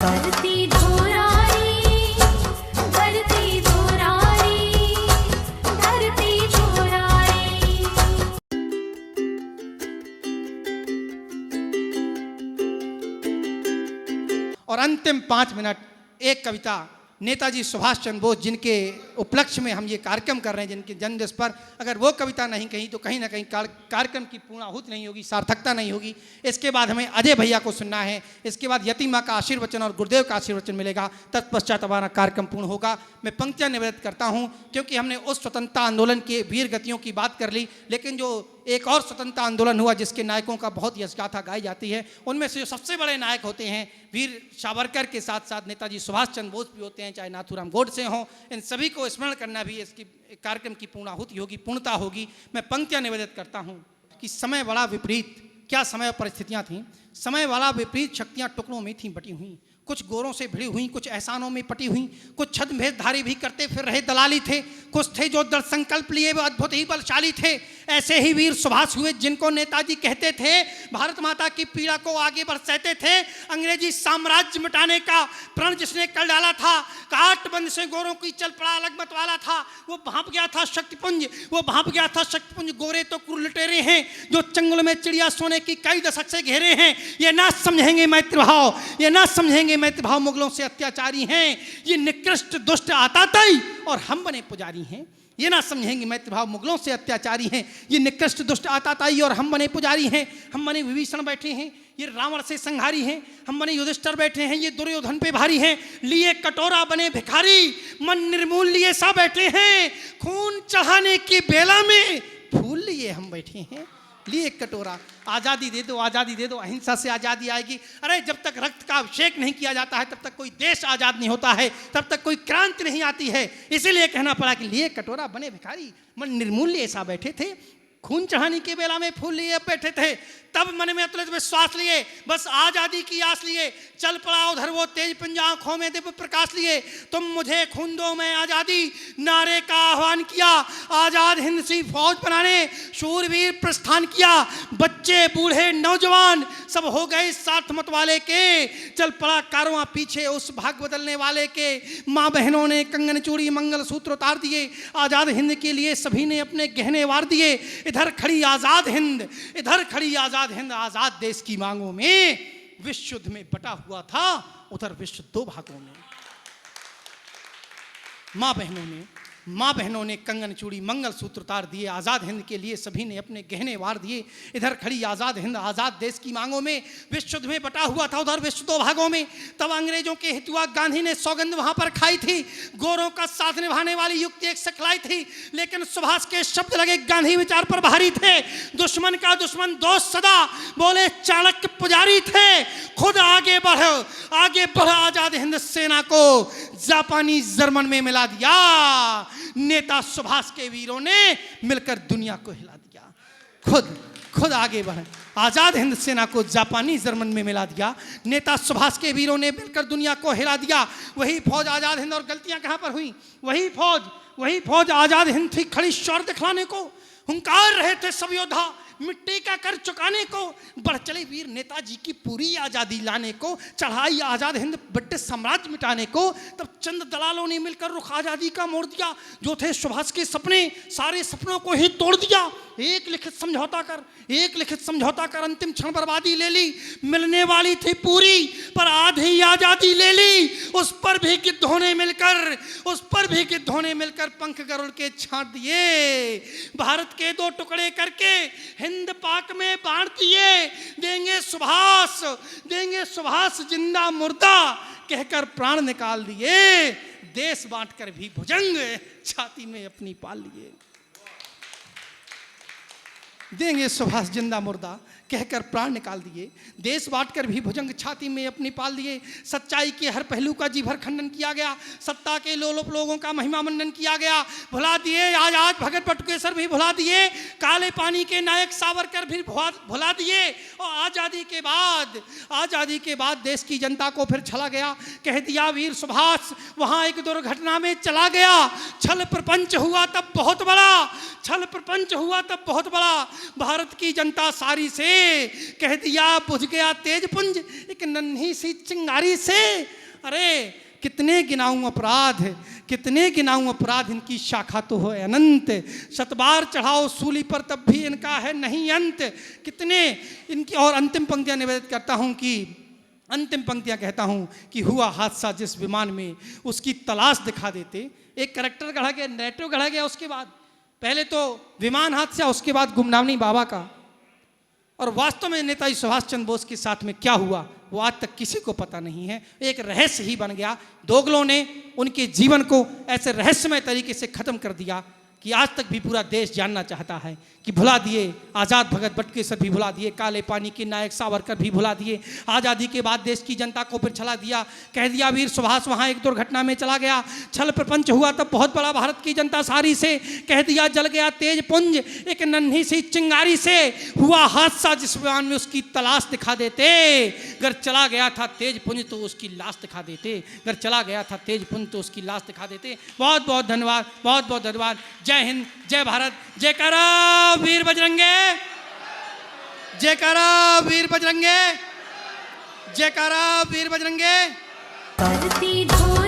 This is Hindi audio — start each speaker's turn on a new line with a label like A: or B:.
A: धरती धोराई, धरती धोराई, धरती धोराई।
B: और अंतिम 5 मिनट एक कविता नेताजी सुभाष चंद्र बोस, जिनके उपलक्ष्य में हम ये कार्यक्रम कर रहे हैं, जिनके जन्मदिवस पर अगर वो कविता नहीं कही तो कहीं ना कहीं कार्यक्रम की पूर्णाहुति नहीं होगी, सार्थकता नहीं होगी। इसके बाद हमें अजय भैया को सुनना है, इसके बाद यति माँ का आशीर्वचन और गुरुदेव का आशीर्वचन मिलेगा, तत्पश्चात हमारा कार्यक्रम पूर्ण होगा। मैं पंक्तियाँ निवेदित करता हूँ क्योंकि हमने उस स्वतंत्रता आंदोलन के वीर गतियों की बात कर ली, लेकिन जो एक और स्वतंत्रता आंदोलन हुआ जिसके नायकों का बहुत यशगाथा गाई जाती है, उनमें से जो सबसे बड़े नायक होते हैं वीर सावरकर के साथ साथ नेताजी सुभाष चंद्र बोस भी होते हैं, चाहे नाथूराम गोडसे हों। इन सभी को स्मरण करना भी इसकी कार्यक्रम की पूर्णाहुति होगी, पूर्णता होगी। मैं पंक्तियाँ निवेदित करता हूँ कि समय बड़ा विपरीत, क्या समय परिस्थितियाँ थीं। समय वाला विपरीत शक्तियाँ टुकड़ों में थीं बटी हुई, कुछ गोरों से भिड़ी हुई, कुछ एहसानों में पटी हुई, कुछ छद्मवेशधारी भी करते फिर रहे दलाली थे, कुछ थे जो दृढ़ संकल्प लिए वे अद्भुत ही बलशाली थे। ऐसे ही वीर सुभाष हुए जिनको नेताजी कहते थे, भारत माता की पीड़ा को आगे बढ़ सहते थे। अंग्रेजी साम्राज्य मिटाने का प्रण जिसने कर डाला था, काटबंद से गोरों की चल पड़ा अलग मत वाला था। वो भाप गया था शक्तिपुंज, वो भाप गया था शक्तिपुंज। गोरे तो क्रूर लुटेरे हैं जो चंगुल में चिड़िया सोने की कई दशक से घेरे हैं। ये ना समझेंगे मैत्री भाव, ये ना समझेंगे मैत्री भाव, मुगलों से अत्याचारी हैं। ये निकृष्ट दुष्ट आताताई और हम बने पुजारी हैं। ये ना समझेंगे मैत्री भाव, मुगलों से अत्याचारी हैं। ये निकृष्ट दुष्ट आताताई और हम बने पुजारी हैं। हम बने विभीषण बैठे हैं, ये रावण से संहारी हैं। हम बने युधिष्ठिर बैठे हैं, ये दुर्योधन पे भारी हैं। लिए कटोरा बने भिखारी, मन निर्मूल लिए सा बैठे हैं। खून चढ़ाने की बेला में फूल लिए हम बैठे हैं। लिए कटोरा, आज़ादी दे दो, आज़ादी दे दो, अहिंसा से आज़ादी आएगी। अरे जब तक रक्त का अभिषेक नहीं किया जाता है तब तक कोई देश आज़ाद नहीं होता है, तब तक कोई क्रांति नहीं आती है। इसीलिए कहना पड़ा कि लिए कटोरा बने भिखारी, मन निर्मूल्य ऐसा बैठे थे। खून चढ़ाने के बेला में फूल लिए बैठे थे, तब मन में अतुलित विश्वास लिए, बस आज़ादी की आस लिए। चल पड़ा उधर वो तेज पंजा आँखों में दिव्य प्रकाश लिए। तुम मुझे खून दो मैं आज़ादी, नारे का आह्वान किया। आज़ाद हिंद सी फौज बनाने शूरवीर प्रस्थान किया। बच्चे बूढ़े नौजवान सब हो गए साथ मत वाले के। चल पड़ा कारवां पीछे उस भाग बदलने वाले के। माँ बहनों ने कंगन चूड़ी मंगल सूत्र उतार दिए। आज़ाद हिंद के लिए सभी ने अपने गहने वार दिए। इधर खड़ी आज़ाद हिंद, इधर खड़ी आज़ाद हिंद, आज़ाद देश की मांगों में। विश्व युद्ध में बटा हुआ था, उधर विश्व 2 भागों में। माँ बहनों ने कंगन चूड़ी मंगल सूत्र उतार दिए। आज़ाद हिंद के लिए सभी ने अपने गहने वार दिए। इधर खड़ी आज़ाद हिंद, आज़ाद देश की मांगों में। विश्व युद्ध में बटा हुआ था, उधर विश्व 2 भागों में। तब अंग्रेजों के हितुआ गांधी ने सौगंध वहां पर खाई थी। गोरों का साथ निभाने वाली युक्ति एक सिखलाई थी, लेकिन सुभाष के शब्द लगे गांधी विचार पर भारी थे। दुश्मन का दुश्मन दोस्त सदा, बोले चाणक्य पुजारी थे। खुद आगे बढ़ आज़ाद हिंद सेना को जापानी जर्मन में मिला दिया। नेता सुभाष के वीरों ने मिलकर दुनिया को हिला दिया। खुद आगे बढ़े, आज़ाद हिंद सेना को जापानी जर्मन में मिला दिया। नेता सुभाष के वीरों ने मिलकर दुनिया को हिला दिया। वही फौज आज़ाद हिंद, और गलतियां कहां पर हुई? वही फौज आज़ाद हिंद थी खड़ी शौर्य दिखलाने को। हुंकार रहे थे सब योद्धा मिट्टी का कर चुकाने को। बढ़ चले वीर नेताजी की पूरी आज़ादी लाने को। चढ़ाई आज़ाद हिंद ब्रिटिश साम्राज्य मिटाने को। तब चंद दलालों ने मिलकर रुख आज़ादी का मोड़ दिया। जो थे सुभाष के सपने, सारे सपनों को ही तोड़ दिया। एक लिखित समझौता कर अंतिम क्षण बर्बादी ले ली। मिलने वाली थी पूरी, पर आधी आज़ादी ले ली। उस पर भी गिद्धों ने मिलकर पंख गरुड़ के छांट दिए। भारत के 2 टुकड़े करके हिंद पाक में बांट दिए। देंगे सुभाष जिंदा मुर्दा कहकर प्राण निकाल दिए। देश बांटकर भी भुजंग छाती में अपनी पाल लिए। देंगे सुभाष जिंदा मुर्दा कहकर प्राण निकाल दिए। देश बांटकर भी भुजंग छाती में अपनी पाल दिए। सच्चाई के हर पहलू का जी भर खंडन किया गया। सत्ता के लोलुप लोगों का महिमा मंडन किया गया। भुला दिए आज भगत बटुकेश्वर भी भुला दिए। काले पानी के नायक सावरकर भी भुला दिए। और आज़ादी के बाद देश की जनता को फिर छला गया। कह दिया वीर सुभाष वहाँ एक दुर्घटना में चला गया। छल प्रपंच हुआ तब बहुत बड़ा। भारत की जनता सारी से, कह दिया बुझ गया तेज पुंज एक नन्ही सी चिंगारी से। अरे कितने गिनाऊं अपराध, कितने गिनाऊं अपराध, इनकी शाखा तो है अनंत। शतबार चढ़ाओ सूली पर तब भी इनका है नहीं अंत। कितने इनकी, और अंतिम पंक्तियां निवेदित करता हूं कि अंतिम पंक्तियां कहता हूं कि हुआ हादसा जिस विमान में उसकी तलाश दिखा देते। एक कैरेक्टर गढ़ा गया, नैरेटिव गढ़ा गया, उसके बाद पहले तो विमान हादसा, उसके बाद गुमनामी बाबा का। और वास्तव में नेताजी सुभाष चंद्र बोस के साथ में क्या हुआ वो आज तक किसी को पता नहीं है, एक रहस्य ही बन गया। दोगलों ने उनके जीवन को ऐसे रहस्यमय तरीके से खत्म कर दिया कि आज तक भी पूरा देश जानना चाहता है कि भुला दिए आज़ाद भगत बटुकेश्वर भी भुला दिए, काले पानी के नायक सावरकर भी भुला दिए। आज़ादी के बाद देश की जनता को फिर छला दिया, कह दिया वीर सुभाष वहाँ एक दुर्घटना में चला गया, छल प्रपंच हुआ तब बहुत बड़ा भारत की जनता सारी से, कह दिया जल गया तेज पुंज एक नन्ही सी चिंगारी से। हुआ हादसा जिस विमान में उसकी तलाश दिखा देते, अगर चला गया था तेज पुंज तो उसकी लाश दिखा देते, अगर चला गया था तेज पुंज तो उसकी लाश दिखा देते। बहुत बहुत धन्यवाद, बहुत बहुत धन्यवाद। जय हिंद, जय भारत, जयकारा वीर बजरंगे, जयकारा वीर बजरंगे, जयकारा वीर बजरंगे।
A: धरती धो